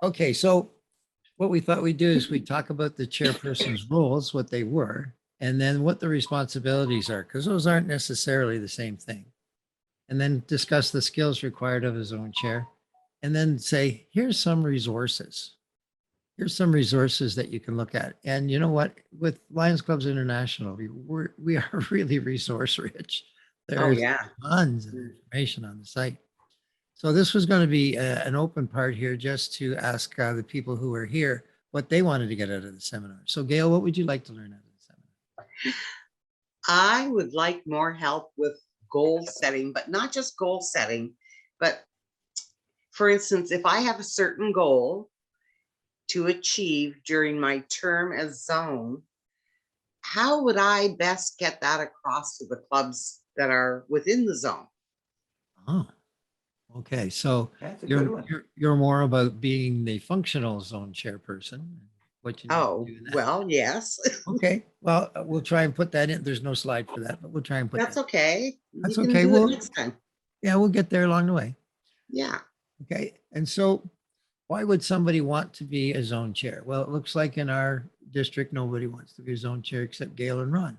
Okay, so what we thought we'd do is we'd talk about the chairperson's roles, what they were, and then what the responsibilities are, because those aren't necessarily the same thing. And then discuss the skills required of a zone chair. And then say, here's some resources. Here's some resources that you can look at. And you know what? With Lions Clubs International, we are really resource rich. Oh, There's yeah. tons of information on the site. So this was going to be an open part here just to ask the people who are here what they wanted to get out of the seminar. So Gail, what would you like to learn out of the seminar? I would like more help with goal setting, but not just goal setting, but for instance, if I have a certain goal to achieve during my term as zone, how would I best get that across to the clubs that are within the zone? Oh, okay. So That's a good one. you're more about being the functional zone chairperson, what you need to Oh, do in that. well, yes. Okay. Well, we'll try and put that in. There's no slide for that, but we'll try and put That's that. okay. That's You can okay. do it We'll, next time. yeah, we'll get there along the way. Yeah. Okay. And so why would somebody want to be a zone chair? Well, it looks like in our district, nobody wants to be a zone chair except Gail and Ron.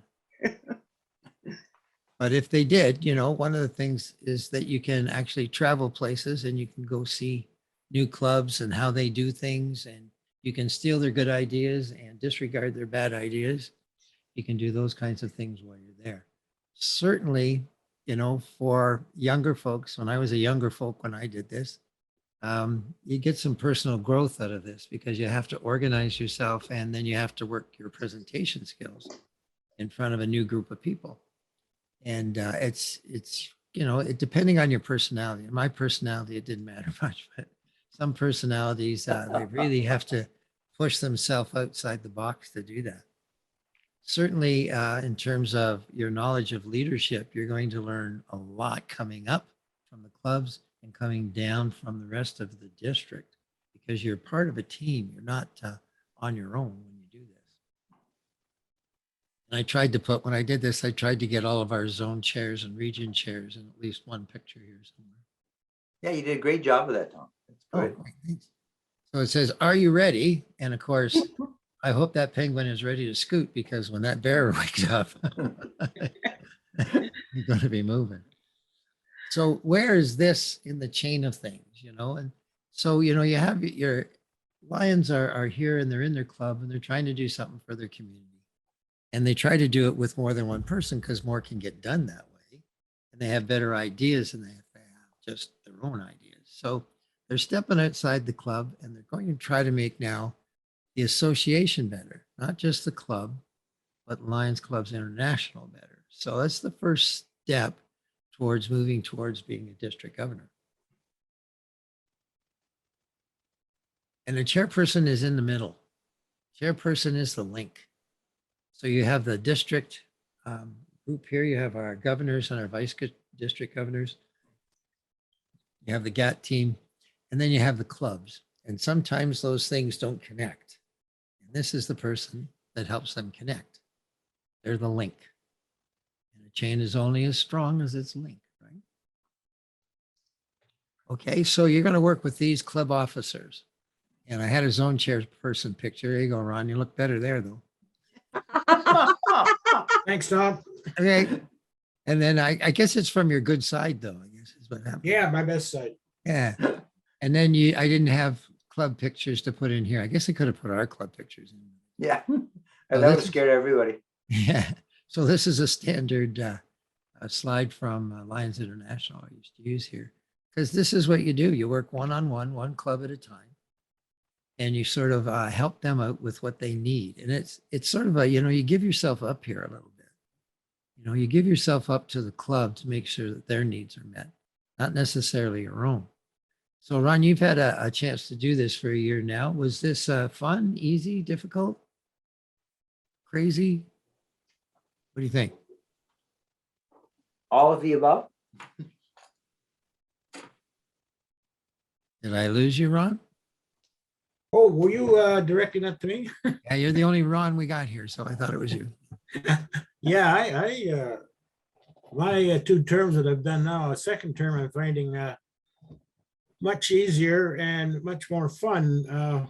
But if they did, you know, one of the things is that you can actually travel places and you can go see new clubs and how they do things, and you can steal their good ideas and disregard their bad ideas. You can do those kinds of things while you're there. Certainly, you know, for younger folks, when I was a younger folk, when I did this, you get some personal growth out of this because you have to organize yourself and then you have to work your presentation skills in front of a new group of people. And it's you know, it depending on your personality. In my personality, it didn't matter much, but some personalities they really have to push themselves outside the box to do that. Certainly, in terms of your knowledge of leadership, you're going to learn a lot coming up from the clubs and coming down from the rest of the district because you're part of a team. You're not on your own when you do this. And I tried to put, when I did this, I tried to get all of our zone chairs and region chairs in at least one picture here somewhere. Yeah, you did a great job of that, Tom. That's good. Oh, great, thanks. So it says, are you ready? And of course, I hope that penguin is ready to scoot because when that bear wakes up, you're going to be moving. So where is this in the chain of things, you know? And so, you know, you have your Lions are here and they're in their club and they're trying to do something for their community. And they try to do it with more than one person because more can get done that way. And they have better ideas than they have just their own ideas. So they're stepping outside the club and they're going to try to make now the association better, not just the club, but Lions Clubs International better. So that's the first step towards moving towards being a district governor. And the chairperson is in the middle. Chairperson is the link. So you have the district group here. You have our governors and our vice district governors. You have the GAT team, and then you have the clubs. And sometimes those things don't connect. And this is the person that helps them connect. They're the link. And a chain is only as strong as its link, right? Okay, so you're going to work with these club officers. And I had a zone chairperson picture. There you go, Ron. You look better there, though. Thanks, Tom. Okay. And then I guess it's from your good side, though, I guess is what happened. Yeah, my best side. Yeah. And then I didn't have club pictures to put in here. I guess I could have put our club pictures in. Yeah, So that would scare everybody. Yeah. So this is a standard a slide from Lions International I used to use here because this is what you do. You work one-on-one, one club at a time. And you sort of help them out with what they need. And it's sort of a, you know, you give yourself up here a little bit. You know, you give yourself up to the club to make sure that their needs are met, not necessarily your own. So Ron, you've had a chance to do this for a year now. Was this fun, easy, difficult, crazy? What do you think? All of the above? Did I lose you, Ron? Oh, were you directing that to me? Yeah, you're the only Ron we got here, so I thought it was you. Yeah, I my 2 terms that I've done now, a second term, I'm finding much easier and much more fun.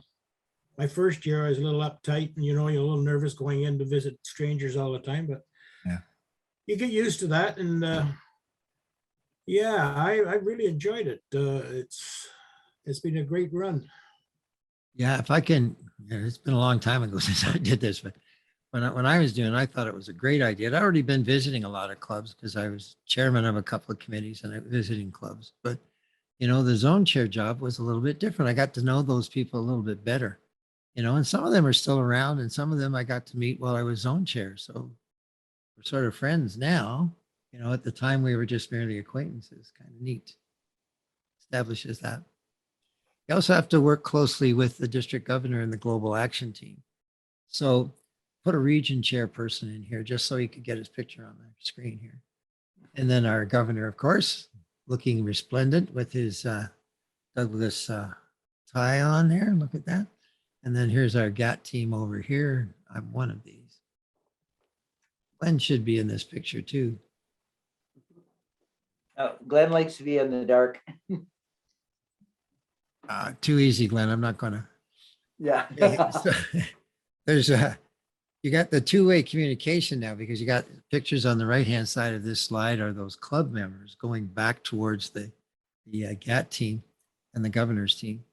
My first year, I was a little uptight and, you're a little nervous going in to visit strangers all the time, but Yeah. you get used to that. And yeah, I really enjoyed it. It's been a great run. Yeah, if I can, it's been a long time ago since I did this, but when I was doing it, I thought it was a great idea. I'd already been visiting a lot of clubs because I was chairman of a couple of committees and I was visiting clubs. But, the zone chair job was a little bit different. I got to know those people a little bit better, and some of them are still around and some of them I got to meet while I was zone chair. So we're sort of friends now. At the time we were just merely acquaintances. Kind of neat. Establishes that. You also have to work closely with the district governor and the global action team. So put a region chairperson in here just so you could get his picture on the screen here. And then our governor, of course, looking resplendent with his Douglas tie on there. Look at that. And then here's our GAT team over here. I'm one of these. Glenn should be in this picture too. Glenn likes to be in the dark. Too easy, Glenn. I'm not going to. Yeah. So, there's you got the two-way communication now because you got pictures on the right-hand side of this slide are those club members going back towards the GAT team and the governor's team.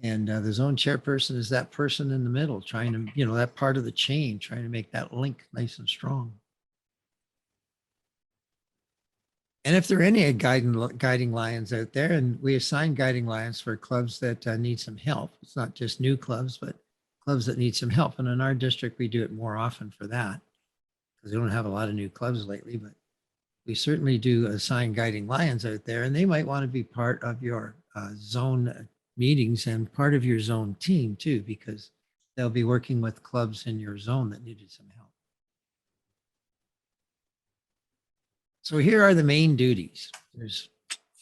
And the zone chairperson is that person in the middle trying to, that part of the chain, trying to make that link nice and strong. And if there are any guiding lions out there, and we assign guiding lions for clubs that need some help, it's not just new clubs, but clubs that need some help. And in our district, we do it more often for that because we don't have a lot of new clubs lately, but we certainly do assign guiding lions out there, and they might want to be part of your zone meetings and part of your zone team too, because they'll be working with clubs in your zone that needed some help. So here are the main duties. There's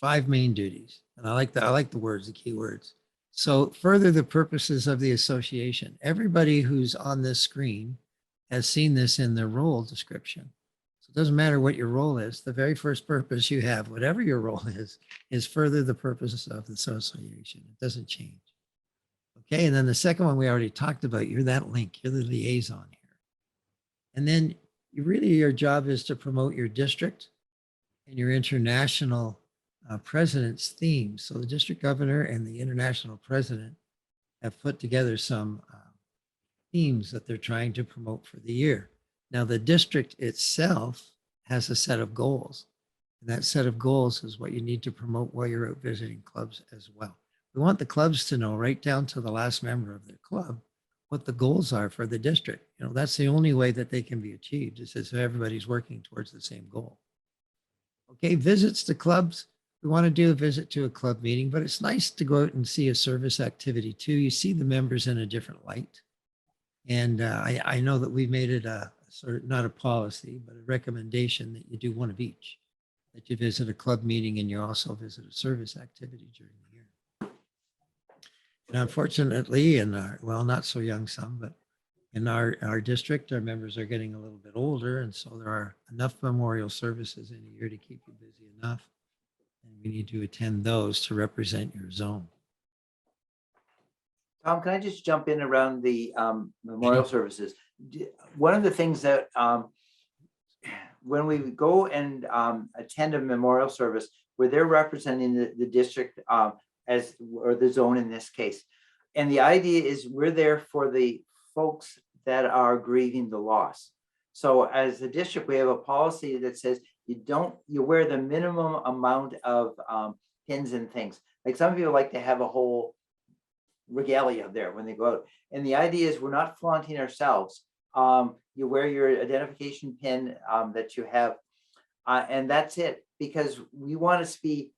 5 main duties. And I like the words, the key words. So further the purposes of the association. Everybody who's on this screen has seen this in their role description. So it doesn't matter what your role is. The very first purpose you have, whatever your role is further the purposes of the association. It doesn't change. Okay, and then the second one we already talked about, you're that link, you're the liaison here. And then your job is to promote your district and your international president's themes. So the district governor and the international president have put together some themes that they're trying to promote for the year. Now the district itself has a set of goals. And that set of goals is what you need to promote while you're out visiting clubs as well. We want the clubs to know right down to the last member of their club what the goals are for the district. That's the only way that they can be achieved is if everybody's working towards the same goal. Okay, visits to clubs. We want to do a visit to a club meeting, but it's nice to go out and see a service activity too. You see the members in a different light. And I know that we've made it a sort of not a policy, but a recommendation that you do one of each, that you visit a club meeting and you also visit a service activity during the year. And unfortunately, well, not so young some, but in our district, our members are getting a little bit older. And so there are enough memorial services in a year to keep you busy enough. And we need to attend those to represent your zone. Tom, can I just jump in around the memorial services? One of the things that when we go and attend a memorial service where they're representing the district or the zone in this case, and the idea is we're there for the folks that are grieving the loss. So as a district, we have a policy that says you wear the minimum amount of pins and things. Like some people like to have a whole regalia there when they go out. And the idea is we're not flaunting ourselves. You wear your identification pin that you have, and that's it, because we want to be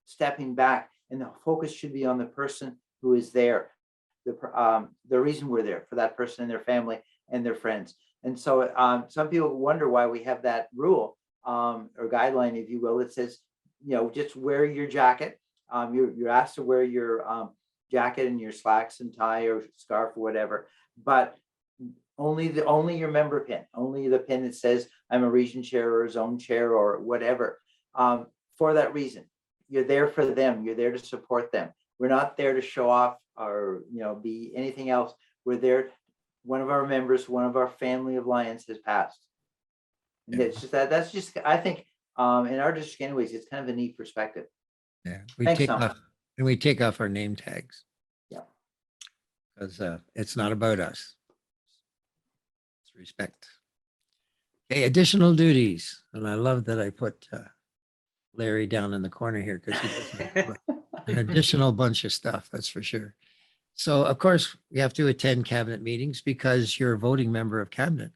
stepping back, and the focus should be on the person who is there. The reason we're there for that person and their family and their friends. And so some people wonder why we have that rule or guideline, if you will. It says, just wear your jacket. You're asked to wear your jacket and your slacks and tie or scarf or whatever, but only your member pin, only the pin that says I'm a region chair or a zone chair or whatever, for that reason. you're there for them. You're there to support them. We're not there to show off or, be anything else. We're there. One of our members, one of our family of Lions has passed. And Yeah. it's just that's just, I think, in our district anyways, it's kind of a neat perspective. Yeah. Thanks, Tom. We take off our name tags. Yeah. Because it's not about us. It's respect. Okay, additional duties. And I love that I put Larry down in the corner here because he does an additional bunch of stuff, that's for sure. So of course, we have to attend cabinet meetings because you're a voting member of cabinet.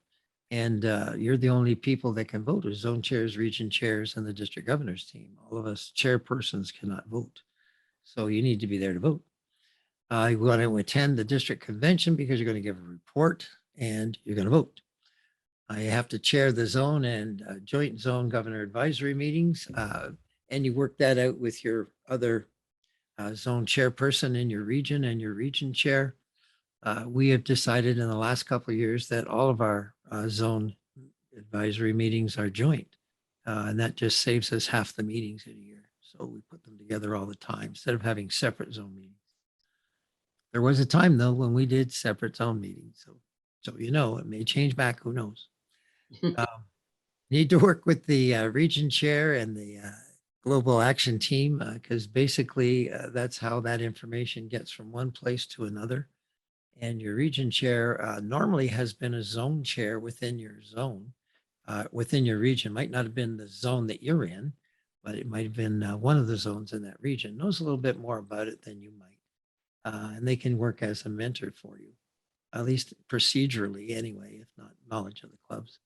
And you're the only people that can vote as zone chairs, region chairs, and the district governor's team. All of us chairpersons cannot vote. So you need to be there to vote. You want to attend the district convention because you're going to give a report and you're going to vote. You have to chair the zone and joint zone governor advisory meetings. And you work that out with your other zone chairperson in your region and your region chair. We have decided in the last couple of years that all of our zone advisory meetings are joint. And that just saves us half the meetings in a year. So we put them together all the time instead of having separate zone meetings. There was a time though when we did separate zone meetings. So it may change back, who knows? Need to work with the region chair and the global action team because basically that's how that information gets from one place to another. And your region chair normally has been a zone chair within your zone, within your region. Might not have been the zone that you're in, but it might have been one of the zones in that region. Knows a little bit more about it than you might. And they can work as a mentor for you, at least procedurally anyway, if not knowledge of the clubs.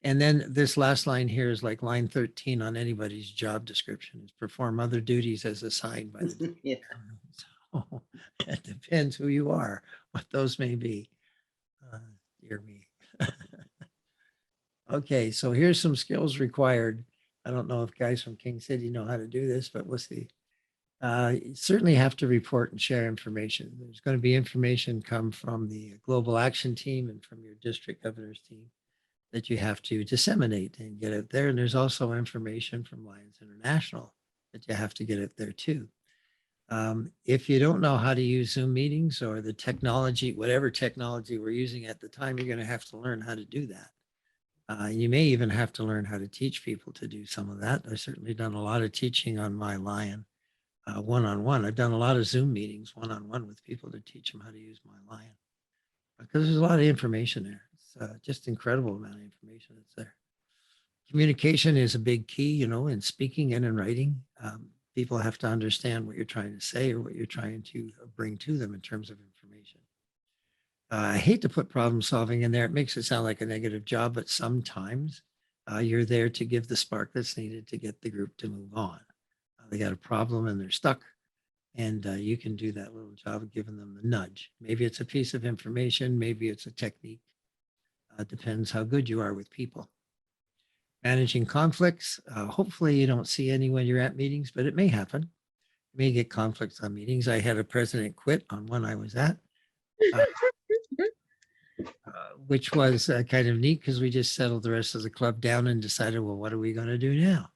And then this last line here is like line 13 on anybody's job description is perform other duties as assigned by the Yeah. So it depends who you are, what those may be. Dear me. Okay, so here's some skills required. I don't know if guys from King City know how to do this, but we'll see. You certainly have to report and share information. There's going to be information come from the global action team and from your district governor's team that you have to disseminate and get out there. And there's also information from Lions International that you have to get out there too. If you don't know how to use Zoom meetings or the technology, whatever technology we're using at the time, you're going to have to learn how to do that. You may even have to learn how to teach people to do some of that. I've certainly done a lot of teaching on my Lion one-on-one. I've done a lot of Zoom meetings one-on-one with people to teach them how to use my Lion because there's a lot of information there. It's just incredible amount of information that's there. Communication is a big key, in speaking and in writing. People have to understand what you're trying to say or what you're trying to bring to them in terms of information. I hate to put problem solving in there. It makes it sound like a negative job, but sometimes you're there to give the spark that's needed to get the group to move on. They got a problem and they're stuck. And you can do that little job of giving them the nudge. Maybe it's a piece of information. Maybe it's a technique. Depends how good you are with people. Managing conflicts. Hopefully you don't see any when you're at meetings, but it may happen. You may get conflicts on meetings. I had a president quit on one I was at, which was kind of neat because we just settled the rest of the club down and decided, well, what are we going to do now?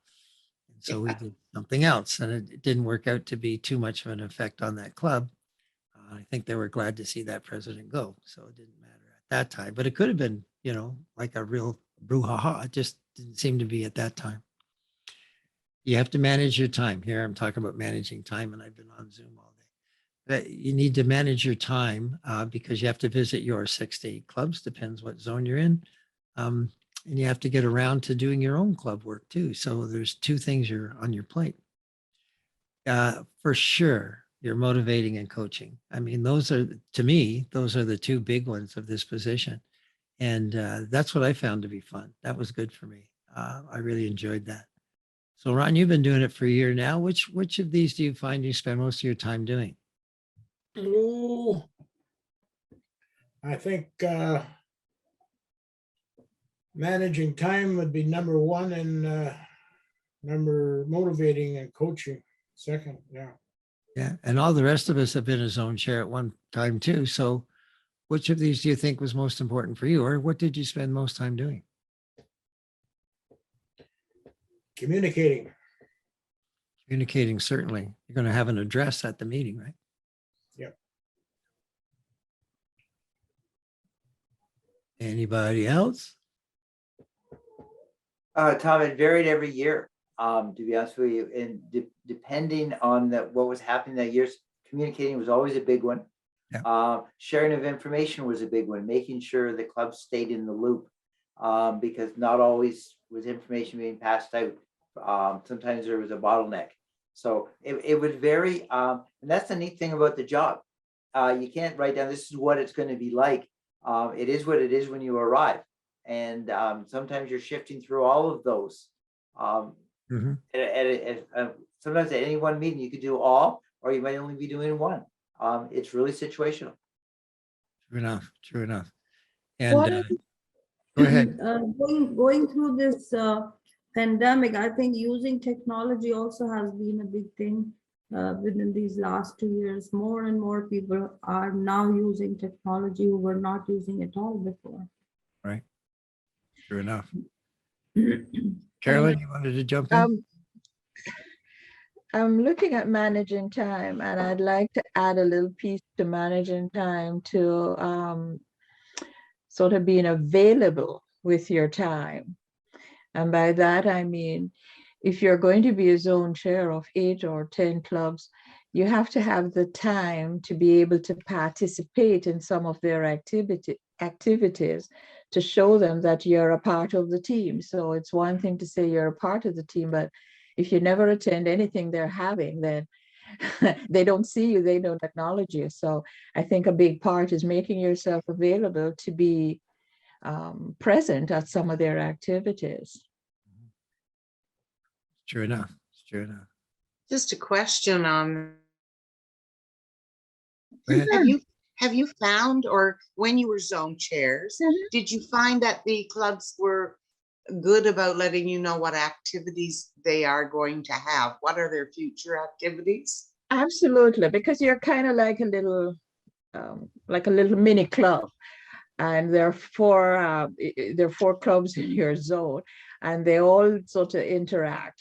And so we did something else, and it didn't work out to be too much of an effect on that club. I think they were glad to see that president go, so it didn't matter at that time. But it could have been, like a real brouhaha. It just didn't seem to be at that time. You have to manage your time. Here I'm talking about managing time, and I've been on Zoom all day. But you need to manage your time because you have to visit your 6 to 8 clubs, depends what zone you're in. And you have to get around to doing your own club work too. So there's 2 things you're on your plate. For sure, you're motivating and coaching. I mean, to me, those are the 2 big ones of this position. And that's what I found to be fun. That was good for me. I really enjoyed that. So Ron, you've been doing it for a year now. Which of these do you find you spend most of your time doing? Oh, I think managing time would be number 1 and number motivating and coaching second. Yeah. Yeah. And all the rest of us have been a zone chair at one time too. So which of these do you think was most important for you, or what did you spend most time doing? Communicating. Communicating, certainly. You're going to have an address at the meeting, right? Yep. Anybody else? Tom, it varied every year, to be honest with you, and depending on what was happening that year, communicating was always a big one. Yeah. Sharing of information was a big one, making sure the club stayed in the loop, because not always was information being passed out. Sometimes there was a bottleneck. So it would vary, and that's the neat thing about the job. You can't write down, this is what it's going to be like. It is what it is when you arrive. And sometimes you're shifting through all of those. Mhm. Sometimes at any one meeting, you could do all, or you might only be doing one. It's really situational. True enough. True enough. What And is- go ahead. Going through this pandemic, I think using technology also has been a big thing within these last 2 years. More and more people are now using technology who were not using it all before. Right. True enough. Carolyn, you wanted to jump in? I'm looking at managing time, and I'd like to add a little piece to managing time to sort of being available with your time. And by that, I mean, if you're going to be a zone chair of 8 or 10 clubs, you have to have the time to be able to participate in some of their activities to show them that you're a part of the team. So it's one thing to say you're a part of the team, but if you never attend anything they're having, then they don't see you, they don't acknowledge you. So I think a big part is making yourself available to be present at some of their activities. True enough. True enough. Just a question on, Go ahead. have you found, or when you were zone chairs, did you find that the clubs were good about letting you know what activities they are going to have? What are their future activities? Absolutely, because you're kind of like a little mini club, and there are four clubs in your zone, and they all sort of interact,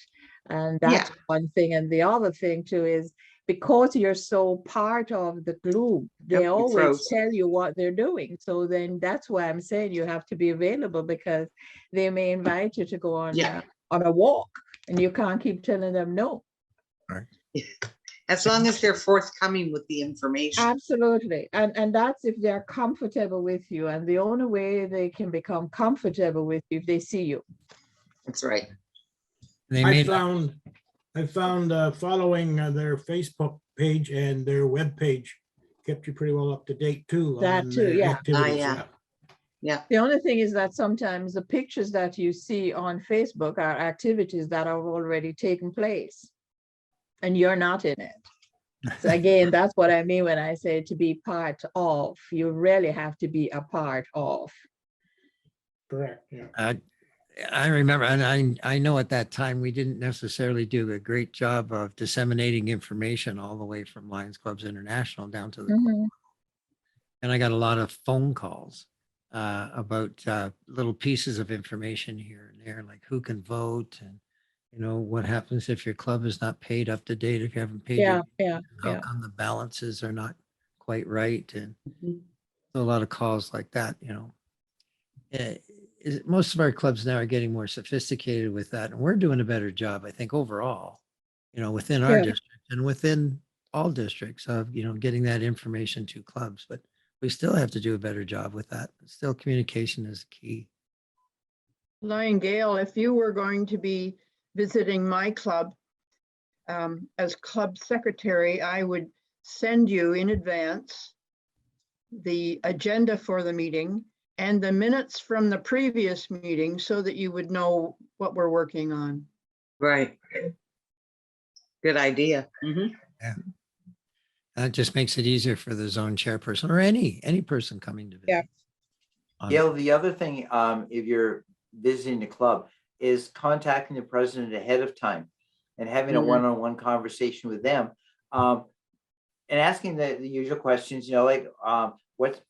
and that's one thing. And the other thing too is because you're so part of the group, they Yep, you always froze. tell you what they're doing. So then that's why I'm saying you have to be available, because they may invite you to go on a walk, and you can't keep telling them no. Right. As long as they're forthcoming with the information. Absolutely. And that's if they're comfortable with you. And the only way they can become comfortable with you if they see you. That's right. They I may not- found following their Facebook page and their web page kept you pretty well up to date too. That on too, their yeah. activities, yeah. Yeah. The only thing is that sometimes the pictures that you see on Facebook are activities that have already taken place, and you're not in it. So again, that's what I mean when I say to be part of. You really have to be a part of. Correct, yeah. I remember, and I know at that time, we didn't necessarily do a great job of disseminating information all the way from Lions Clubs International down to the Mhm. and I got a lot of phone calls about little pieces of information here and there, like who can vote and, you know, what happens if your club is not paid up to date, if you haven't paid Yeah, how come the balances are not quite right. And Mhm. a lot of calls like that, you know. Most of our clubs now are getting more sophisticated with that. And we're doing a better job, I think, overall, you know, within our Yeah. district and within all districts of, you know, getting that information to clubs. But we still have to do a better job with that. Still, communication is key. Lion Gale, if you were going to be visiting my club as club secretary, I would send you in advance the agenda for the meeting and the minutes from the previous meeting so that you would know what we're working on. Right. Good idea. Mhm. That just makes it easier for the zone chairperson or any person coming to visit. Yeah. Gail, the other thing, if you're visiting the club, is contacting the president ahead of time and having a Mhm. one-on-one conversation with them, and asking the usual questions, you know, like what's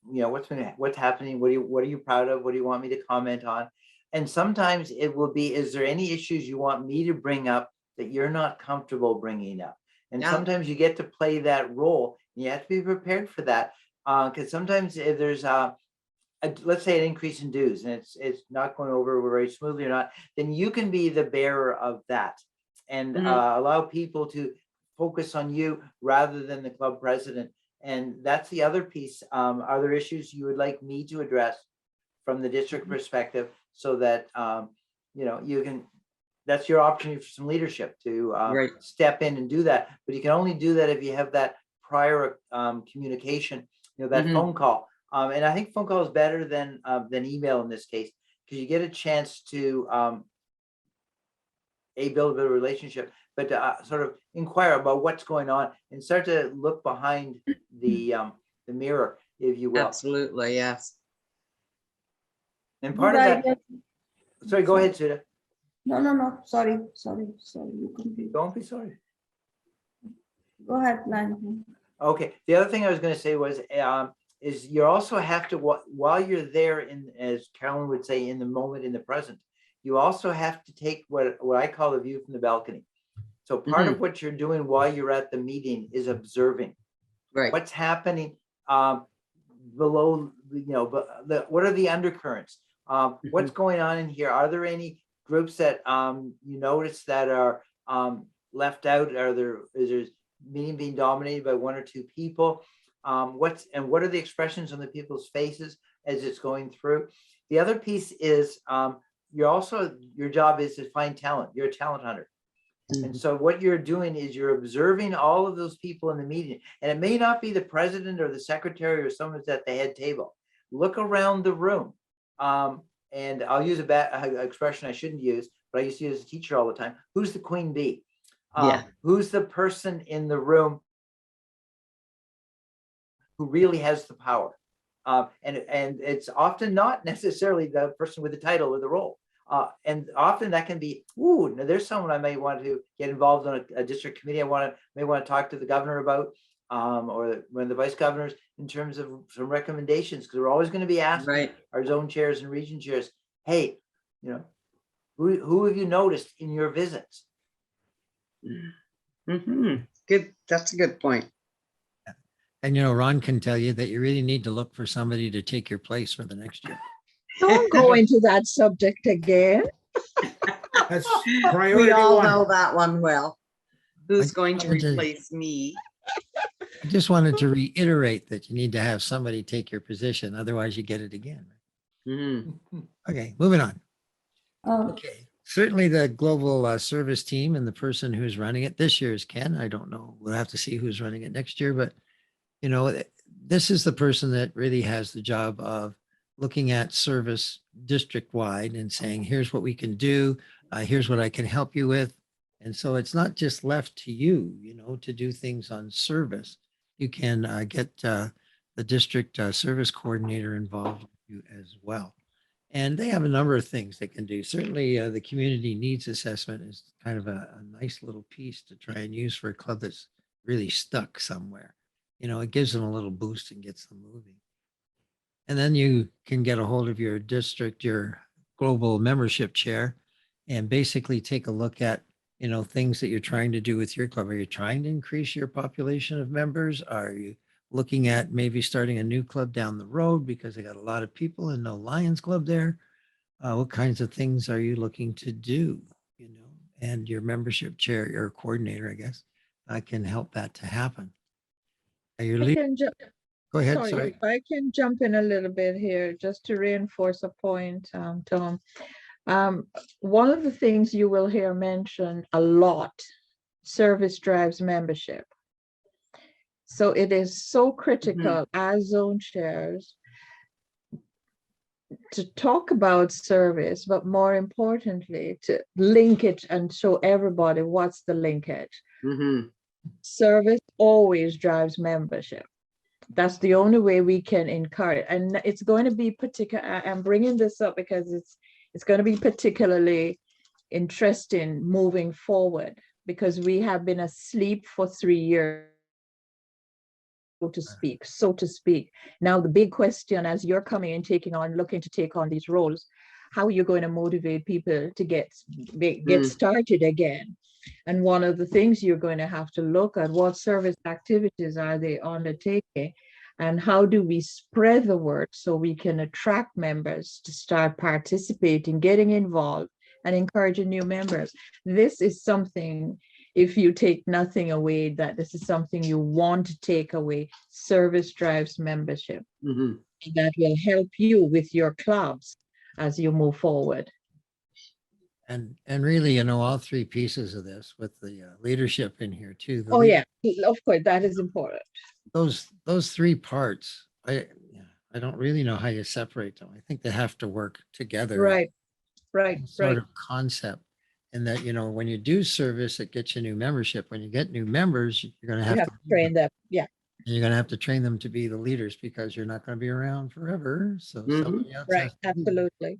happening, what are you proud of, what do you want me to comment on? And sometimes it will be, is there any issues you want me to bring up that you're not comfortable bringing up. And Yeah. sometimes you get to play that role. And you have to be prepared for that. Because sometimes if there's let's say an increase in dues and it's not going over very smoothly or not, then you can be the bearer of that and allow people to focus on you rather than the club president. And that's the other piece. Are there issues you would like me to address from the district perspective so that, you know, you can, that's your opportunity for some leadership to Right. step in and do that. But you can only do that if you have that prior communication, you know, that Mhm. phone call. And I think phone call is better than email in this case, because you get a chance to build a bit of relationship, but to sort of inquire about what's going on and start to look behind the mirror, if you will. Absolutely, yes. And part Good of that, idea. sorry, go ahead, Sudha. No, sorry, you complete. Don't be sorry. Go ahead, Lion. Okay, the other thing I was going to say was, is you also have to, while you're there in, as Carolyn would say, in the moment, in the present, you also have to take what I call the view from the balcony. So part of what you're doing while you're at the meeting is observing Right. what's happening below, you know, what are the undercurrents? What's going on in here? Are there any groups that you notice that are left out? Is there meeting being dominated by one or two people? What are the expressions on the people's faces as it's going through? The other piece is your job is to find talent. You're a talent hunter. And so what you're doing is you're observing all of those people in the meeting. And it may not be the president or the secretary or someone who's at the head table. Look around the room. And I'll use a bad expression I shouldn't use, but I used to use as a teacher all the time. Who's the queen bee? Yeah. Who's the person in the room who really has the power? And it's often not necessarily the person with the title or the role. And often that can be, ooh, now there's someone I may want to get involved on a district committee. May want to talk to the governor about, or one of the vice governors in terms of some recommendations, because we're always going to be asking our zone chairs and region chairs, hey, you know, who have you noticed in your visits? Good. That's a good point. And, you know, Ron can tell you that you really need to look for somebody to take your place for the next year. Don't go into that subject again. That's We priority all one. know that one well. Who's I going to wanted to- replace me? I just wanted to reiterate that you need to have somebody take your position. Otherwise you get it again. Mhm. Okay, moving on. Oh, Okay, certainly the global service team and the person who's running it this year is Ken. I don't know. We'll have to see who's running it next year, but you know, this is the person that really has the job of looking at service district wide and saying, here's what we can do. Here's what I can help you with. And so it's not just left to you, you know, to do things on service. You can get the district service coordinator involved with you as well. And they have a number of things they can do. Certainly the community needs assessment is kind of a nice little piece to try and use for a club that's really stuck somewhere. You know, it gives them a little boost and gets them moving. And then you can get a hold of your district, your global membership chair, and basically take a look at, you know, things that you're trying to do with your club. Are you trying to increase your population of members? Are you looking at maybe starting a new club down the road because they got a lot of people and no Lions Club there? What kinds of things are you looking to do? You know, and your membership chair, your coordinator, I guess, can help that to happen. Your I lead, can ju- go ahead. Sorry, Sorry. if I can jump in a little bit here just to reinforce a point, Tom. One of the things you will hear mentioned a lot, service drives membership. So it is so critical as zone chairs to talk about service, but more importantly, to link it and show everybody what's the linkage. Service always drives membership. That's the only way we can encourage. And it's going to be particular. I'm bringing this up because it's going to be particularly interesting moving forward, because we have been asleep for 3 years, so to speak. Now, the big question as you're coming and looking to take on these roles, how you're going to motivate people to get Mm. started again. And one of the things you're going to have to look at, what service activities are they undertaking, and how do we spread the word so we can attract members to start participating, getting involved, and encouraging new members. This is something, if you take nothing away, that this is something you want to take away. Service drives membership. Mhm. That will help you with your clubs as you move forward. And really, you know, all three pieces of this with the leadership in here too. The Oh leader- yeah, of course, that is important. those three parts, I don't really know how you separate them. I think they have to work together. Right, right, Some sort right. of concept. And that, you know, when you do service, it gets you new membership. When you get new members, you're going to You have have to to train them. Yeah, and you're going to have to train them to be the leaders because you're not going to be around forever. So Mhm. somebody else right, has to do that. absolutely.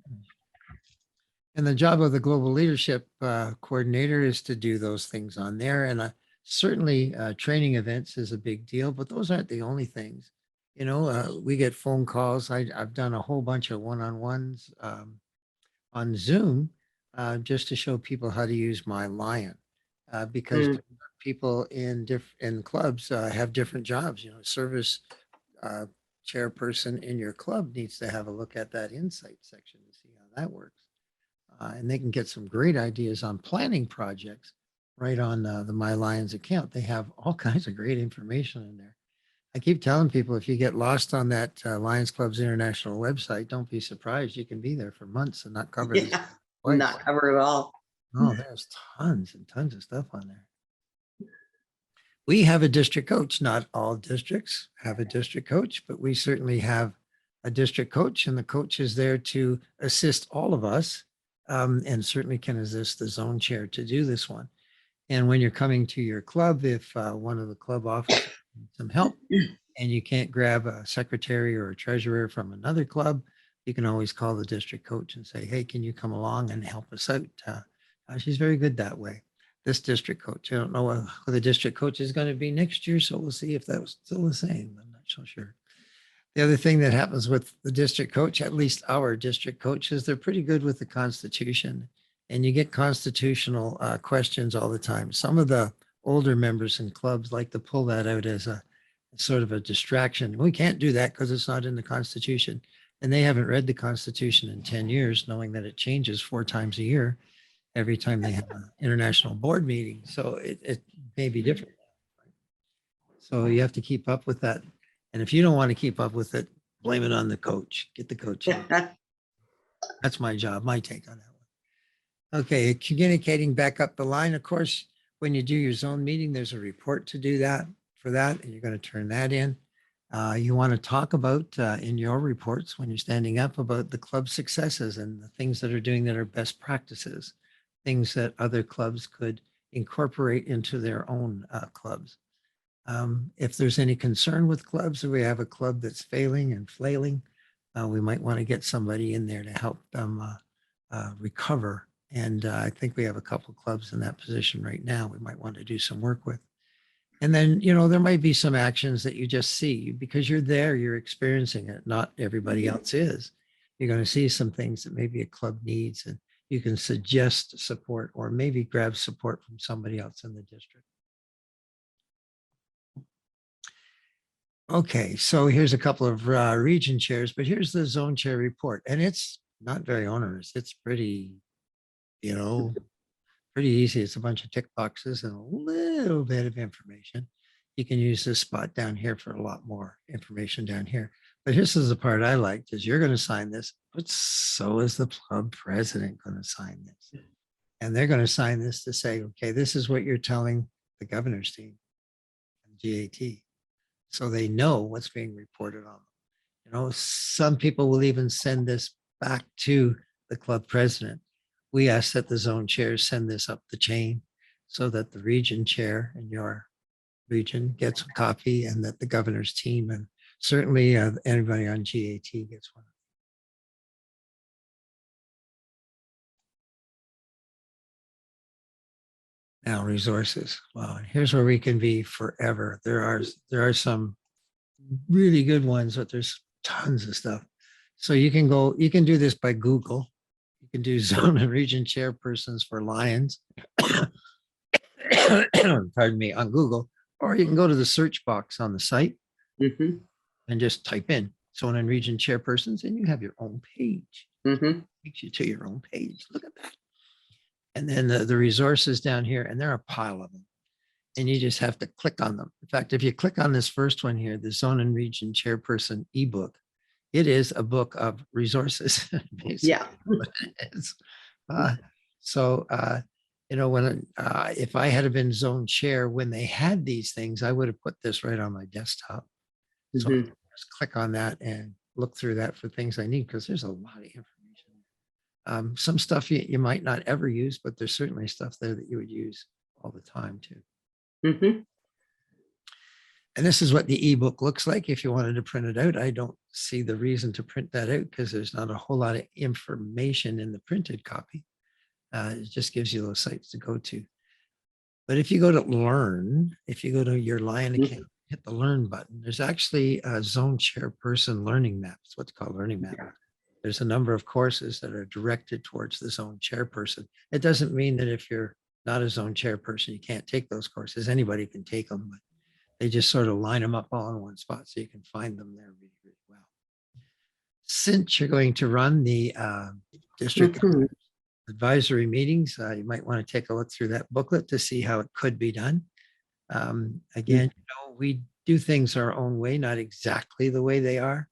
And the job of the global leadership coordinator is to do those things on there. And certainly training events is a big deal, but those aren't the only things. You know, we get phone calls. I've done a whole bunch of one-on-ones on Zoom just to show people how to use my Lion because Mm. people in clubs have different jobs. You know, service uh, chairperson in your club needs to have a look at that insight section to see how that works. And they can get some great ideas on planning projects right on the My Lions account. They have all kinds of great information in there. I keep telling people if you get lost on that Lions Club's international website, don't be surprised. You can be there for months and not cover this Yeah, twice. not covered at all. Oh, there's tons and tons of stuff on there. We have a district coach. Not all districts have a district coach, but we certainly have a district coach, and the coach is there to assist all of us and certainly can assist the zone chair to do this one. And when you're coming to your club, if one of the club officers needs some help and you can't grab a secretary or a treasurer from another club, you can always call the district coach and say, hey, can you come along and help us out? She's very good that way. This district coach, I don't know who the district coach is going to be next year, so we'll see if that was still the same. I'm not so sure. The other thing that happens with the district coach, at least our district coach, is they're pretty good with the Constitution. And you get constitutional questions all the time. Some of the older members in clubs like to pull that out as a sort of a distraction. We can't do that because it's not in the Constitution. And they haven't read the Constitution in 10 years, knowing that it changes 4 times a year every time they have an international board meeting. So it may be different. So you have to keep up with that. And if you don't want to keep up with it, blame it on the coach. Get the coach in. That's my job, my take on that one. Okay, communicating back up the line. Of course, when you do your zone meeting, there's a report to do that for that, and you're going to turn that in. You want to talk about in your reports when you're standing up about the club successes and the things that are doing that are best practices, things that other clubs could incorporate into their own clubs. If there's any concern with clubs, or we have a club that's failing and flailing, we might want to get somebody in there to help them recover. And I think we have a couple clubs in that position right now we might want to do some work with. And then, you know, there might be some actions that you just see because you're there, you're experiencing it. Not everybody else is. You're going to see some things that maybe a club needs, and you can suggest support or maybe grab support from somebody else in the district. Okay, so here's a couple of region chairs, but here's the zone chair report, and it's not very onerous. It's pretty, you know, pretty easy. It's a bunch of tick boxes and a little bit of information. You can use this spot down here for a lot more information down here. But this is the part I liked is you're going to sign this, but so is the club president going to sign this. And they're going to sign this to say, okay, this is what you're telling the governor's team, GAT. So they know what's being reported on them. You know, some people will even send this back to the club president. We ask that the zone chairs send this up the chain so that the region chair in your region gets a copy and that the governor's team and certainly anybody on GAT gets one. Now resources. Wow, and here's where we can be forever. There are some really good ones, but there's tons of stuff. So you can do this by Google. can do zone and region chairpersons for Lions. Pardon me, on Google, or you can go to the search box on the site Mm-hmm. and just type in zone and region chairpersons, and you have your own page. Mm-hmm. Takes you to your own page. Look at that. And then the resources down here, and there are a pile of them. And you just have to click on them. In fact, if you click on this first one here, the Zone and Region Chairperson ebook, it is a book of resources. Basically, Yeah. what it is. So, when if I had been zone chair when they had these things, I would have put this right on my desktop. So I Mhm. can just click on that and look through that for things I need, because there's a lot of information. Some stuff you might not ever use, but there's certainly stuff there that you would use all the time too. Mhm. And this is what the ebook looks like if you wanted to print it out. I don't see the reason to print that out because there's not a whole lot of information in the printed copy. It just gives you those sites to go to. But if you go to learn, if you go to your Lion account, hit the learn button, there's actually a zone chairperson learning map. It's what's called learning map. Yeah. There's a number of courses that are directed towards the zone chairperson. It doesn't mean that if you're not a zone chairperson, you can't take those courses. Anybody can take them, but they just sort of line them up all in one spot so you can find them there really, really well. Since you're going to run the district Mhm. advisory meetings, you might want to take a look through that booklet to see how it could be done. Again, we do things our own way, not exactly the way they are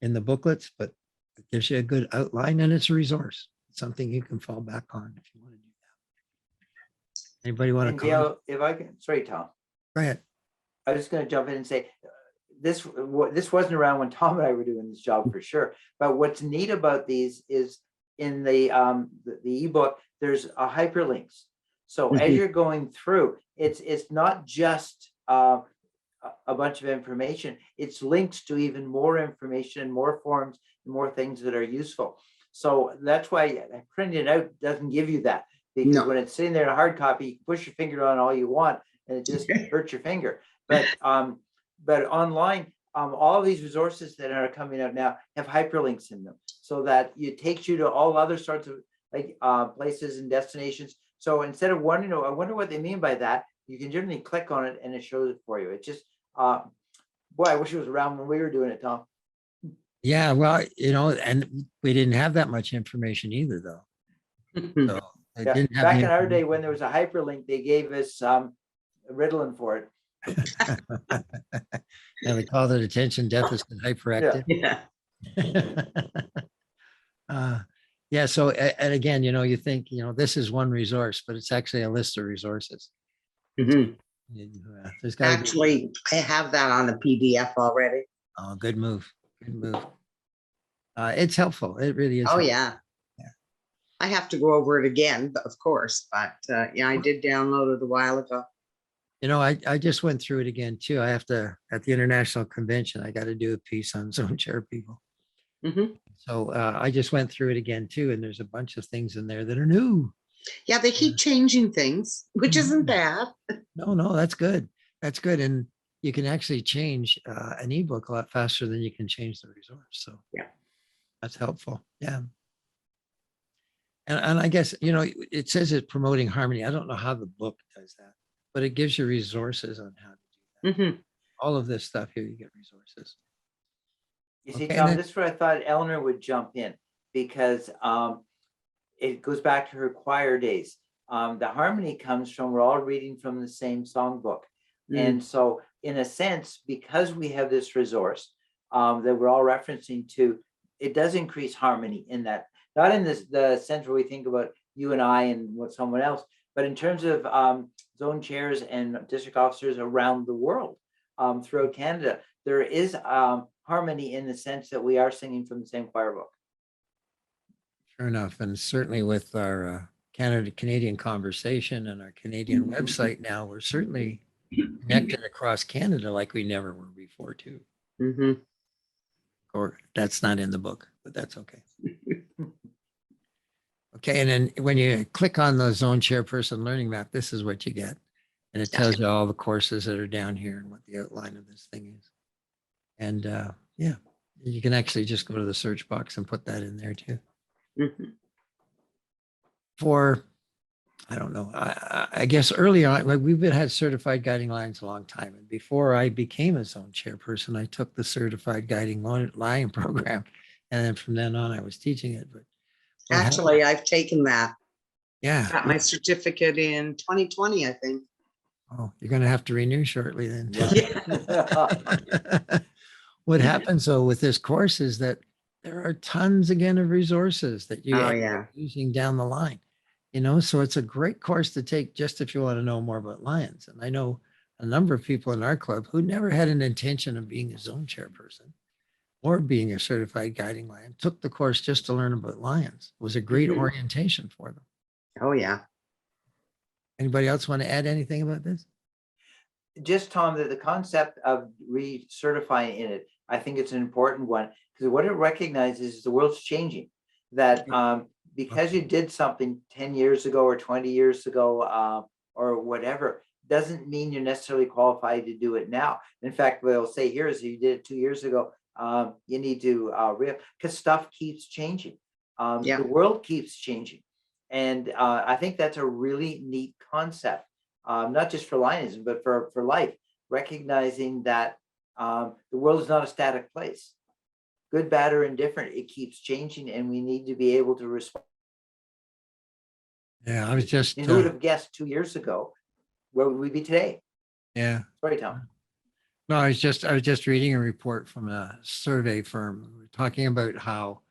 in the booklets, but it gives you a good outline, and it's a resource. It's something you can fall back on if you want to do that. Anybody want to And comment? Gail, if I can, sorry, Tom, Go ahead. I was just gonna jump in and say, this wasn't around when Tom and I were doing this job for sure. But what's neat about these is in the ebook, there's hyperlinks. So as Mhm. you're going through, it's not just a bunch of information. It's links to even more information, more forms, more things that are useful. So that's why printing it out doesn't give you that, because No. when it's sitting there in a hard copy, you can push your finger on all you want, and it just hurts your finger. But online, all of these resources that are coming out now have hyperlinks in them, so that it takes you to all other sorts of places and destinations. So instead of wondering, I wonder what they mean by that, you can generally click on it and it shows it for you. It just, boy, I wish it was around when we were doing it, Tom. Yeah, well, and we didn't have that much information either, though. Mhm. So I Yeah, didn't have back the in our day when there was a hyperlink, they gave us Ritalin for it. and we called it attention deficit hyperactive. Yeah. Yeah. So, and again, you think, this is one resource, but it's actually a list of resources. Mhm. There's got to be. Actually, I have that on a PDF already. Oh, good move. Good move. It's helpful. It really is. Oh, helpful. yeah. Yeah. I have to go over it again, but of course, but yeah, I did download it a while ago. I just went through it again too. I have to, at the international convention, I got to do a piece on zone chair people. Mhm. So I just went through it again too, and there's a bunch of things in there that are new. Yeah, they keep changing things, which isn't bad. No, that's good. That's good. And you can actually change an ebook a lot faster than you can change the resource. So Yeah. that's helpful. Yeah. And I guess, it says it's promoting harmony. I don't know how the book does that, but it gives you resources on how to do that. Mhm. All of this stuff here, you get resources. You see, Okay, Tom, then- this is where I thought Eleanor would jump in, because it goes back to her choir days. The harmony comes from, we're all reading from the same songbook. And so in a sense, because we have this resource that we're all referencing to, it does increase harmony in that, not in the sense where we think about you and I and what someone else, but in terms of zone chairs and district officers around the world, throughout Canada, there is harmony in the sense that we are singing from the same choir book. Sure enough. And certainly with our Canadian conversation and our Canadian website now, we're certainly connected across Canada like we never were before too. Mhm. Or that's not in the book, but that's okay. Okay, and then when you click on the Zone Chairperson Learning Map, this is what you get. And it tells you all the courses that are down here and what the outline of this thing is. And yeah, you can actually just go to the search box and put that in there too. Mhm. for, I don't know, I guess early on, like we've had certified guiding lines a long time. And before I became a zone chairperson, I took the certified guiding line program. And then from then on, I was teaching it. But what happened- Actually, I've taken that. yeah. Got my certificate in 2020, I think. Oh, you're going to have to renew shortly then. Yeah. What happens though with this course is that there are tons again of resources that you Oh, end yeah. up using down the line, you know, so it's a great course to take just if you want to know more about lions. And I know a number of people in our club who never had an intention of being a zone chairperson or being a certified guiding lion, took the course just to learn about lions. It was a great Mhm. orientation for them. Oh, yeah. Anybody else want to add anything about this? Just Tom, that the concept of recertifying in it, I think it's an important one, because what it recognizes is the world's changing. That because you did something 10 years ago or 20 years ago or whatever, doesn't mean you're necessarily qualified to do it now. In fact, what they'll say here is if you did it 2 years ago, you need to because stuff keeps changing. Yeah. The world keeps changing. And I think that's a really neat concept. Not just for lionism, but for life, recognizing that the world is not a static place. Good, bad, or indifferent, it keeps changing, and we need to be able to respond. Yeah, I was just, And who would have guessed 2 years ago where would we be today? yeah. Sorry, Tom. No, I was just reading a report from a survey firm. We were talking about how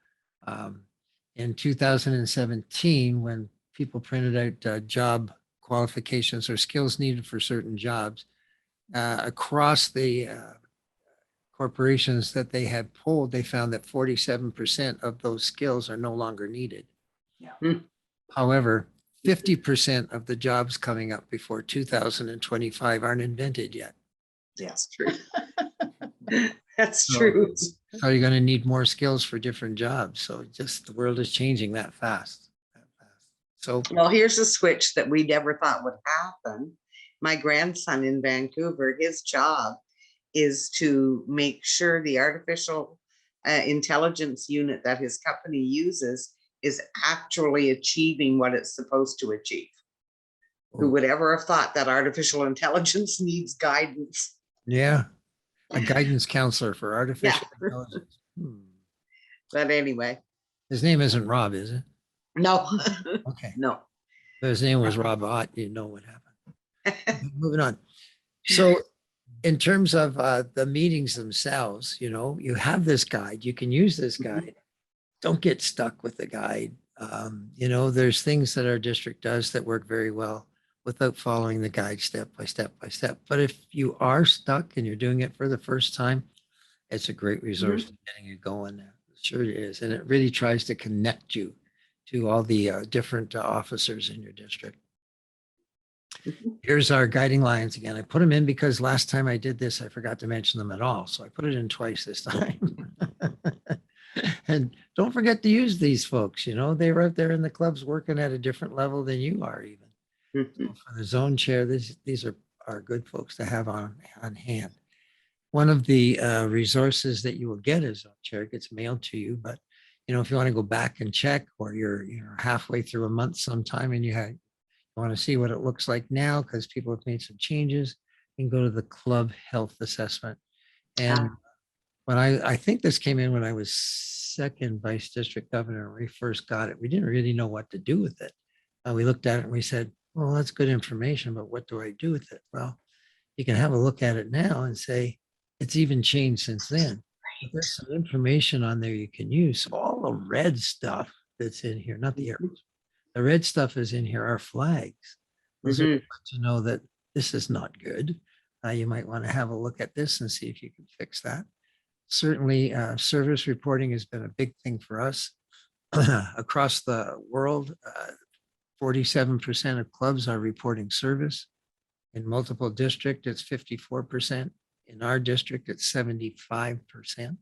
in 2017, when people printed out job qualifications or skills needed for certain jobs, across the corporations that they had polled, they found that 47% of those skills are no longer needed. Yeah. However, 50% of the jobs coming up before 2025 aren't invented yet. That's true. That's So- true. So you're going to need more skills for different jobs. So just the world is changing that fast. So Well, here's a switch that we never thought would happen. My grandson in Vancouver, his job is to make sure the artificial intelligence unit that his company uses is actually achieving what it's supposed to achieve. Who would ever have thought that artificial intelligence needs guidance? yeah, a guidance counselor for artificial Yeah. intelligence. But anyway, His name isn't Rob, is it? no, Okay. no. If his name was Rob Ott, you know what happened. Moving on. So in terms of the meetings themselves, you know, you have this guide, you can use this guide. Don't get stuck with the guide. You know, there's things that our district does that work very well without following the guide step by step by step. But if you are stuck and you're doing it for the first time, it's a great resource to getting you going there. Sure it is. And it really tries to connect you to all the different officers in your district. Here's our guiding lines again. I put them in because last time I did this, I forgot to mention them at all. So I put it in twice this time. And don't forget to use these folks. You know, they were out there in the clubs working at a different level than you are even. So for the zone chair, these are good folks to have on hand. One of the resources that you will get as zone chair gets mailed to you, but you know, if you want to go back and check, or you're halfway through a month sometime and you want to see what it looks like now because people have made some changes, you can go to the club health assessment. And when I think this came in when I was second vice district governor, when we first got it, we didn't really know what to do with it. We looked at it and we said, well, that's good information, but what do I do with it? Well, you can have a look at it now and say, it's even changed since then. But there's some information on there you can use. So all the red stuff that's in here, not the arrows, the red stuff is in here are flags. Those are good to know that this is not good. You might want to have a look at this and see if you can fix that. Certainly, service reporting has been a big thing for us. Across the world, 47% of clubs are reporting service. In multiple districts, it's 54%. In our district, it's 75%.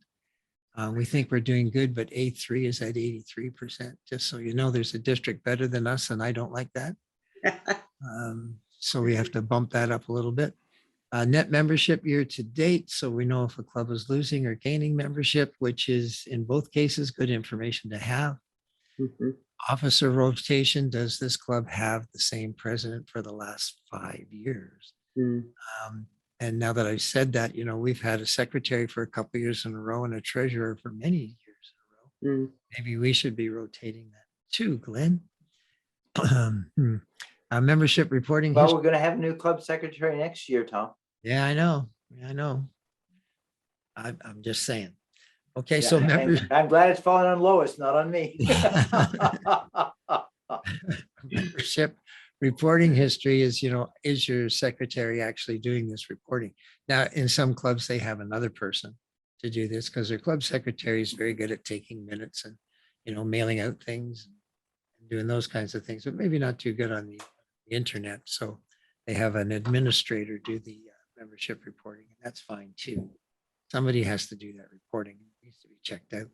We think we're doing good, but A3 is at 83%. Just so you know, there's a district better than us, and I don't like that. So we have to bump that up a little bit. Net membership year to date, so we know if a club is losing or gaining membership, which is in both cases good information to have. Mhm. Officer rotation, does this club have the same president for the last 5 years? Mm. And now that I've said that, we've had a secretary for a couple of years in a row and a treasurer for many years in a row. Mm. Maybe we should be rotating that too, Glenn. Membership reporting. Well, we're gonna have a new club secretary next year, Tom. Yeah, I know. I know. I'm just saying. Okay, Yeah, so and members. I'm glad it's falling on Lois, not on me. Membership reporting history is, is your secretary actually doing this reporting? Now, in some clubs, they have another person to do this because their club secretary is very good at taking minutes and, mailing out things and doing those kinds of things, but maybe not too good on the internet. So they have an administrator do the membership reporting, and that's fine too. Somebody has to do that reporting. It needs to be checked out.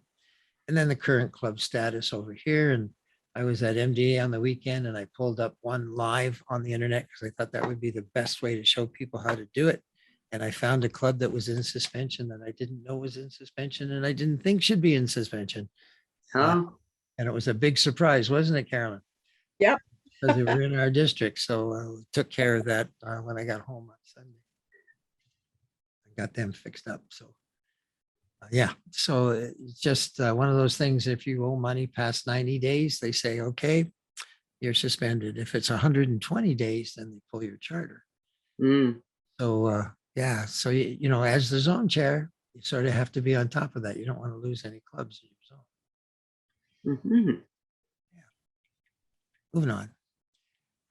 And then the current club status over here. And I was at MDA on the weekend and I pulled up one live on the internet because I thought that would be the best way to show people how to do it. And I found a club that was in suspension that I didn't know was in suspension and I didn't think should be in suspension. Huh? And it was a big surprise, wasn't it, Carolyn? Yep. Because they were in our district. So I took care of that when I got home on Sunday. I got them fixed up. So yeah, so it's just one of those things. If you owe money past 90 days, they say, okay, you're suspended. If it's 120 days, then they pull your charter. Mm. So yeah, so as the zone chair, you sort of have to be on top of that. You don't want to lose any clubs in your zone. Mhm. Moving on.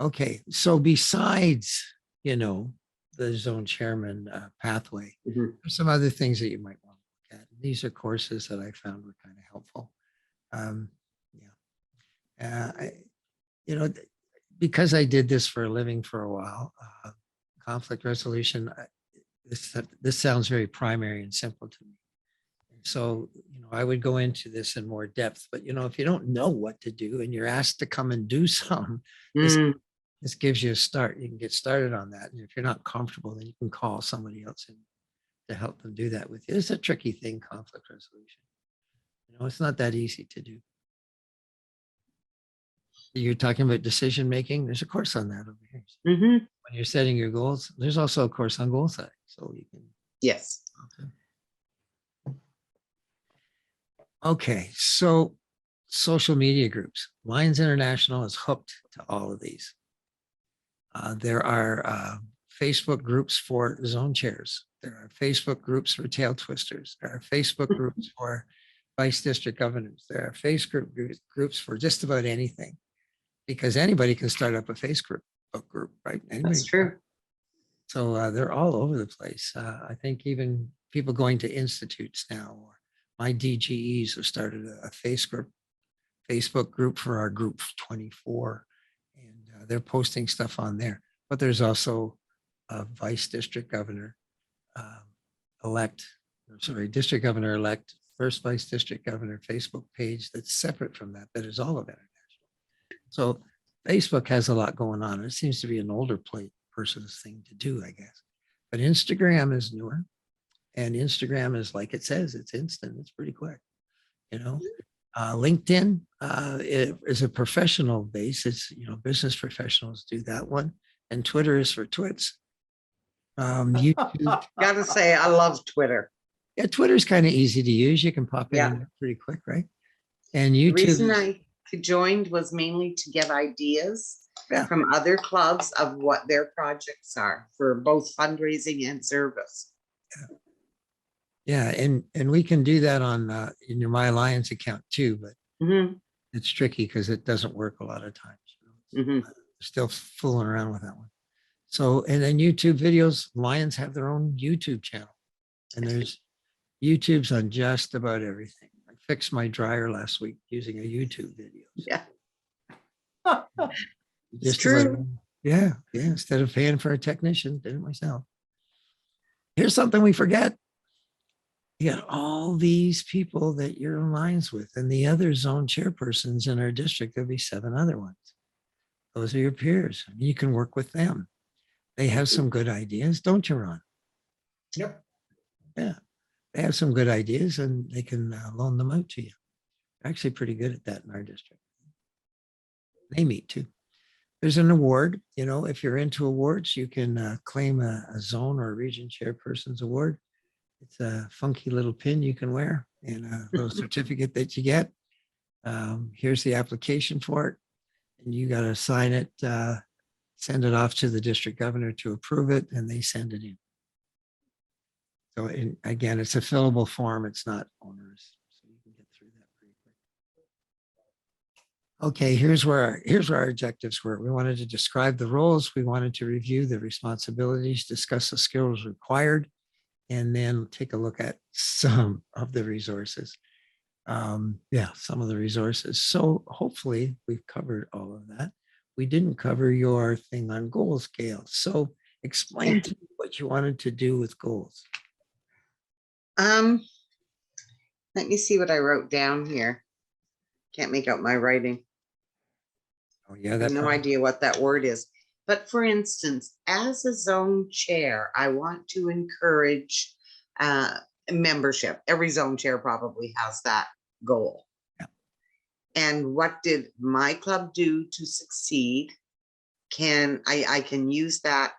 Okay, so besides, the zone chairman pathway, Mhm. there's some other things that you might want to look at. These are courses that I found were kind of helpful. Because I did this for a living for a while, conflict resolution, this sounds very primary and simple to me. So, I would go into this in more depth, but if you don't know what to do and you're asked to come and do some, Mm. this gives you a start. You can get started on that. And if you're not comfortable, then you can call somebody else in to help them do that with you. It's a tricky thing, conflict resolution. It's not that easy to do. You're talking about decision making. There's a course on that over here. Mhm. When you're setting your goals, there's also a course on goal setting. So you can. Yes. Okay, so social media groups. Lions International is hooked to all of these. There are Facebook groups for zone chairs. There are Facebook groups for tail twisters. There are Facebook groups for vice district governors. There are Facebook groups for just about anything, because anybody can start up a Facebook group, right? Anybody. That's true. So they're all over the place. I think even people going to institutes now, or my DGEs have started a Facebook group for our group 24, and they're posting stuff on there. But there's also a vice district governor district governor elect, first vice district governor Facebook page that's separate from that is all of international. So Facebook has a lot going on. It seems to be an older person's thing to do, I guess. But Instagram is newer, and Instagram is, like it says, it's instant. It's pretty quick. LinkedIn is a professional base. It's, business professionals do that one. And Twitter is for twits. YouTube, Gotta say, I love Twitter. yeah, Twitter's kind of easy to use. You can pop in Yeah. there pretty quick, right? And The YouTube. reason I joined was mainly to get ideas Yeah. from other clubs of what their projects are for both fundraising and service. Yeah, and we can do that on in your My Alliance account too, but Mhm. it's tricky because it doesn't work a lot of times. Mhm. Still fooling around with that one. So, and then YouTube videos, Lions have their own YouTube channel, and there's YouTube's on just about everything. I fixed my dryer last week using a YouTube video. Yeah. Just true. about- yeah. Instead of paying for a technician, did it myself. Here's something we forget. You got all these people that you're in lines with, and the other zone chairpersons in our district. There'll be 7 other ones. Those are your peers. I mean, you can work with them. They have some good ideas, don't you, Ron? Yep. Yeah, they have some good ideas, and they can loan them out to you. They're actually pretty good at that in our district. They meet too. There's an award, if you're into awards, you can claim a zone or a region chairperson's award. It's a funky little pin you can wear and a little certificate that you get. Here's the application for it. And you got to sign it, send it off to the district governor to approve it, and they send it in. So again, it's a fillable form. It's not onerous. So you can get through that pretty quick. Okay, here's where our objectives were. We wanted to describe the roles. We wanted to review the responsibilities, discuss the skills required, and then take a look at some of the resources. Some of the resources. So hopefully we've covered all of that. We didn't cover your thing on goal scale. So explain to me what you wanted to do with goals. Let me see what I wrote down here. Can't make out my writing. Oh yeah, I have no idea what that word is. But for instance, as a zone chair, I want to encourage membership. Every zone chair probably has that goal. Yeah. And what did my club do to succeed? I can use that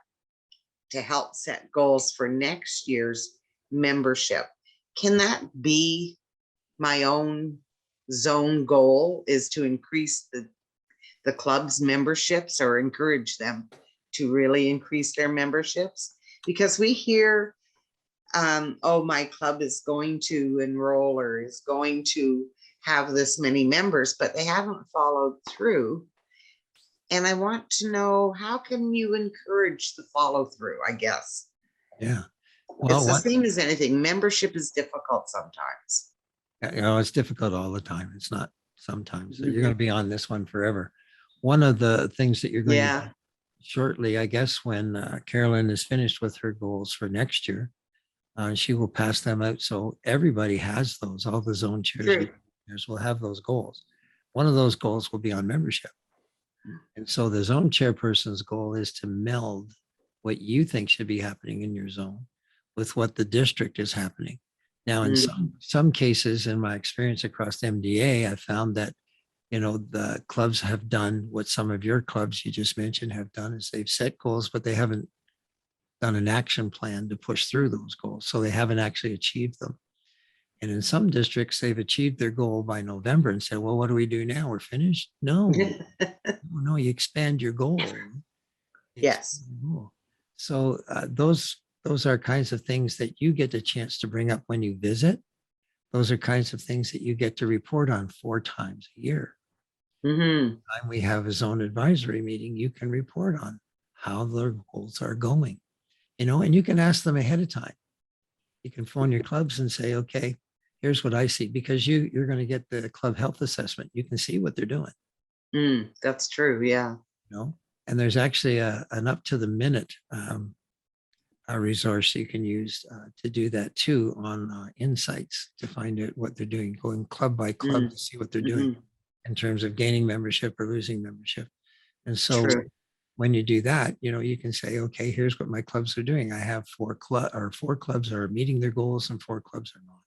to help set goals for next year's membership. Can that be my own zone goal, is to increase the club's memberships or encourage them to really increase their memberships? Because we hear, oh, my club is going to enroll or is going to have this many members, but they haven't followed through. And I want to know, how can you encourage the follow through, I guess? Yeah. It's the same as anything. Membership is difficult sometimes. It's difficult all the time. It's not sometimes. You're going to be on this one forever. One of the things that you're going to do shortly, I guess, when Carolyn is finished with her goals for next year, she will pass them out. So everybody has those. All the zone chairs will have those goals. One of those goals will be on membership. And so the zone chairperson's goal is to meld what you think should be happening in your zone with what the district is happening. Now, in some cases, in my experience across MDA, I found that, the clubs have done what some of your clubs you just mentioned have done, is they've set goals, but they haven't done an action plan to push through those goals. So they haven't actually achieved them. And in some districts, they've achieved their goal by November and said, well, what do we do now? We're finished? No, no, you expand your goal. Yes. So those are kinds of things that you get the chance to bring up when you visit. Those are kinds of things that you get to report on 4 times a year. Time we have a zone advisory meeting, you can report on how their goals are going, and you can ask them ahead of time. You can phone your clubs and say, okay, here's what I see, because you're going to get the club health assessment. You can see what they're doing. That's true. Yeah. And there's actually an up to the minute a resource you can use to do that too, on insights, to find out what they're doing, going club by club to see what they're doing in terms of gaining membership or losing membership. And so when you do that, you can say, okay, here's what my clubs are doing. I have 4 clubs are meeting their goals and 4 clubs are not.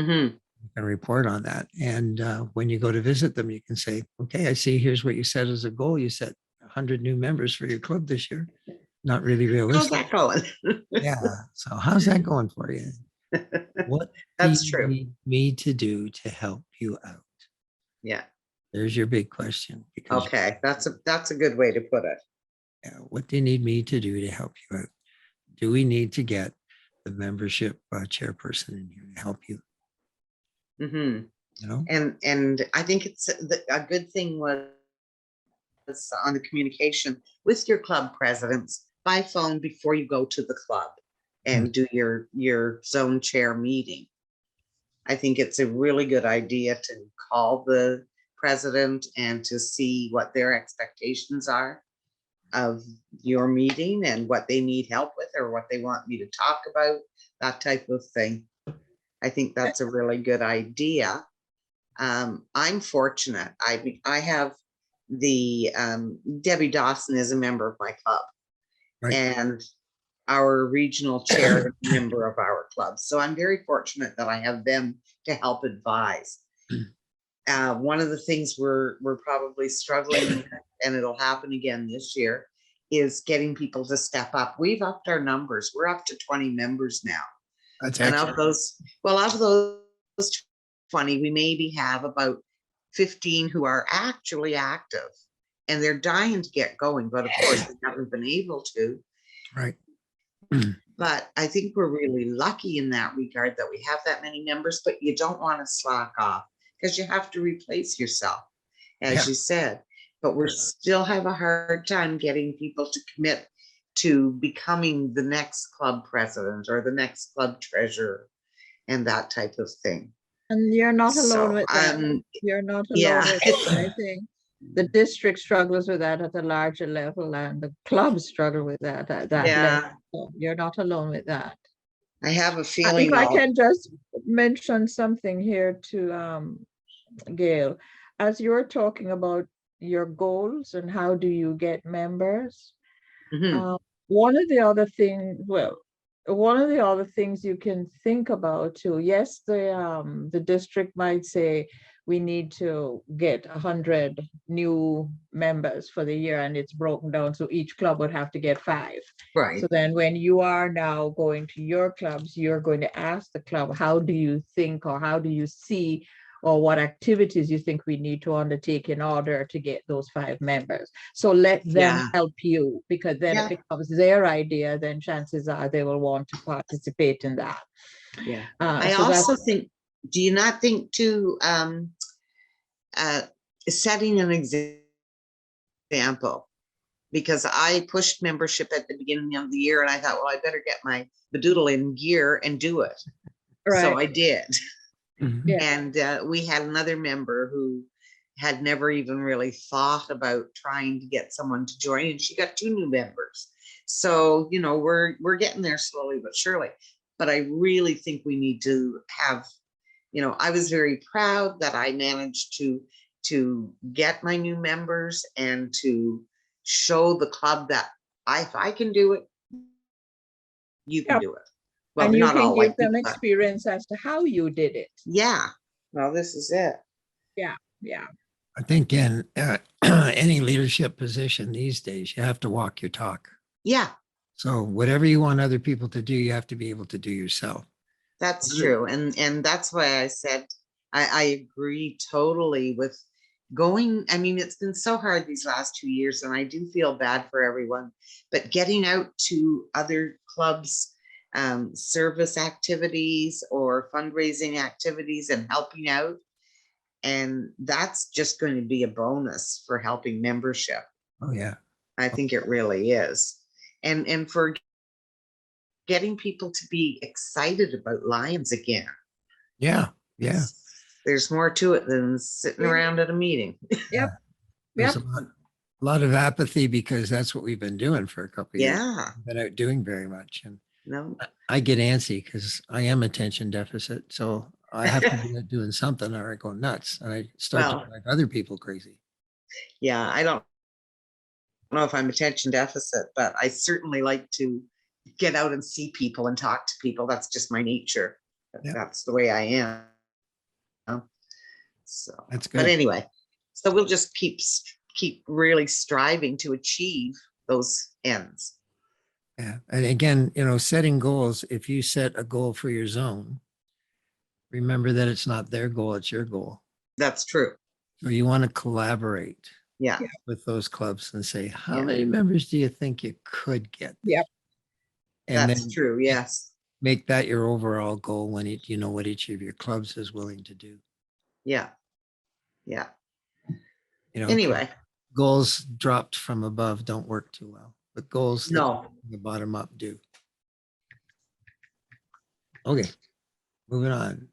You can report on that. And when you go to visit them, you can say, okay, I see, here's what you set as a goal. You set 100 new members for your club this year. Not really realistic. How's that going? Yeah. So how's that going for you? What That's do you true. need me to do to help you out? Yeah. There's your big question. Because Okay. That's a good way to put it. what do you need me to do to help you out? Do we need to get the membership chairperson in here to help you? And I think it's a good thing was on the communication with your club presidents by phone before you go to the club and do your zone chair meeting. I think it's a really good idea to call the president and to see what their expectations are of your meeting and what they need help with or what they want me to talk about, that type of thing. I think that's a really good idea. I'm fortunate. I have the Debbie Dawson is a member of my club, and our regional chair is a member of our club. So I'm very fortunate that I have them to help advise. One of the things we're probably struggling with, and it'll happen again this year, is getting people to step up. We've upped our numbers. We're up to 20 members now. That's And excellent. of those 20, we maybe have about 15 who are actually active, and they're dying to get going, but of course they haven't been able to. Right. But I think we're really lucky in that regard that we have that many members, but you don't want to slack off because you have to replace yourself, as Yeah. you said. But we still have a hard time getting people to commit to becoming the next club president or the next club treasurer and that type of thing. And you're not alone So, with that. You're not alone yeah. with that. I think the district struggles with that at a larger level, and the clubs struggle with that at that Yeah. level. So you're not alone with that. I have a feeling. If I though- can just mention something here to Gail, as you're talking about your goals and how do you get members, Mhm. one of the other things you can think about too, yes, the district might say we need to get 100 new members for the year, and it's broken down, so each club would have to get 5. Right. So then when you are now going to your clubs, you're going to ask the club, how do you think, or how do you see, or what activities you think we need to undertake in order to get those 5 members. So let them Yeah. help you, because then Yeah. it becomes their idea, then chances are they will want to participate in that. Yeah. Uh, I so that's- also think, do you not think too, setting an example? Because I pushed membership at the beginning of the year and I thought, well, I better get my Badoodle in gear and do it. So I did. Mhm. Yeah. And we had another member who had never even really thought about trying to get someone to join, and she got 2 new members. So, you know, we're getting there slowly but surely. But I really think we need to have, you know, I was very proud that I managed to get my new members and to show the club that if I can do it, you can Yep. do it. Well, and you not can all give like them me, but experience as to how you did it. yeah. Well, this is it. Yeah. I think in any leadership position these days, you have to walk your talk. Yeah, So whatever you want other people to do, you have to be able to do yourself. that's Mhm. true. And that's why I said I agree totally with going. I mean, it's been so hard these last 2 years, and I do feel bad for everyone, but getting out to other clubs, service activities or fundraising activities and helping out. And that's just going to be a bonus for helping membership. Oh, yeah. I think it really is. And for getting people to be excited about Lions again. Yeah. Yeah. There's more to it than sitting around at a meeting. There's a lot of apathy because that's what we've been doing for a couple of years. Yeah. Been out doing very much. And No, I get antsy because I am attention deficit. So I have to be out doing something or I go nuts and I start Well- to drive other people crazy. yeah, I don't know if I'm attention deficit, but I certainly like to get out and see people and talk to people. That's just my nature. Yeah. That's the way I am. So, That's but good. anyway, so we'll just keep really striving to achieve those ends. Yeah. And again, you know, setting goals, if you set a goal for your zone, remember that it's not their goal, it's your goal. That's true. So you want to collaborate Yeah. with those clubs and say, how Yeah. many members do you think you could get? Yep. And That's then true. Yes. make that your overall goal when you know what each of your clubs is willing to do. Yeah. Yeah. You know, 'cause Anyway, goals dropped from above don't work too well, but goals that no. from the bottom up do. Okay, moving on.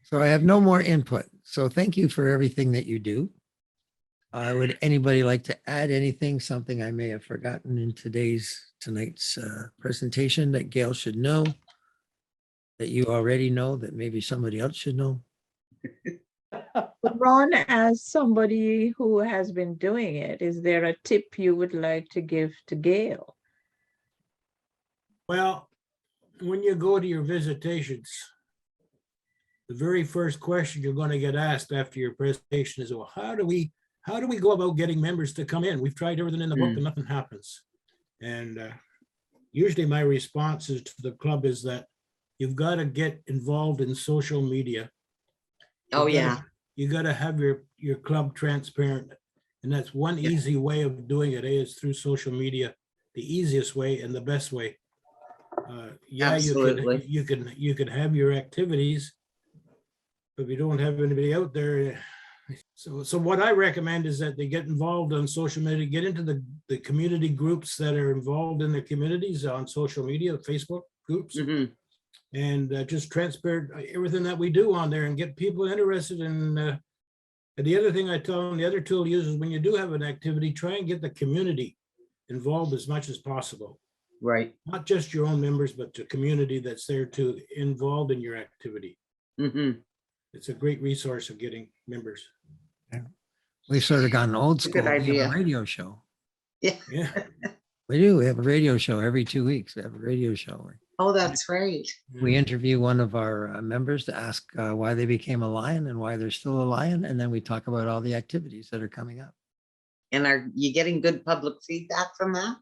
So I have no more input. So thank you for everything that you do. Would anybody like to add anything, something I may have forgotten in tonight's presentation that Gail should know, that you already know, that maybe somebody else should know? But Ron, as somebody who has been doing it, is there a tip you would like to give to Gail? Well, when you go to your visitations, the very first question you're going to get asked after your presentation is, well, how do we go about getting members to come in? We've tried everything in the book and nothing happens. And usually my responses to the club is that you've got to get involved in social media. Oh, yeah. You got to have your club transparent. And that's one easy way of doing it is through social media, the easiest way and the best way. Yeah, Absolutely. you can have your activities, but if you don't have anybody out there. So what I recommend is that they get involved on social media, get into the community groups that are involved in the communities on social media, Facebook groups, Mhm. and just transparent everything that we do on there and get people interested in. And the other thing I tell them, the other tool to use is when you do have an activity, try and get the community involved as much as possible. Right. Not just your own members, but the community that's there to involved in your activity. Mhm. It's a great resource of getting members. We've sort of gotten old It's a school. good We have idea. a radio show. Yeah. Yeah. We do. We have a radio show every 2 weeks. We have a radio show. Oh, that's right. We interview one of our members to ask why they became a Lion and why they're still a Lion. And then we talk about all the activities that are coming up. And are you getting good public feedback from that?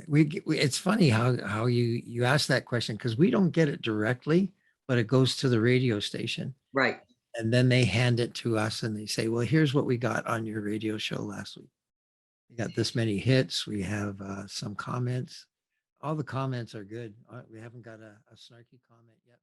It's funny how you ask that question because we don't get it directly, but it goes to the radio station. Right. And then they hand it to us and they say, well, here's what we got on your radio show last week. We got this many hits. We have some comments. All the comments are good. We haven't got a snarky comment yet.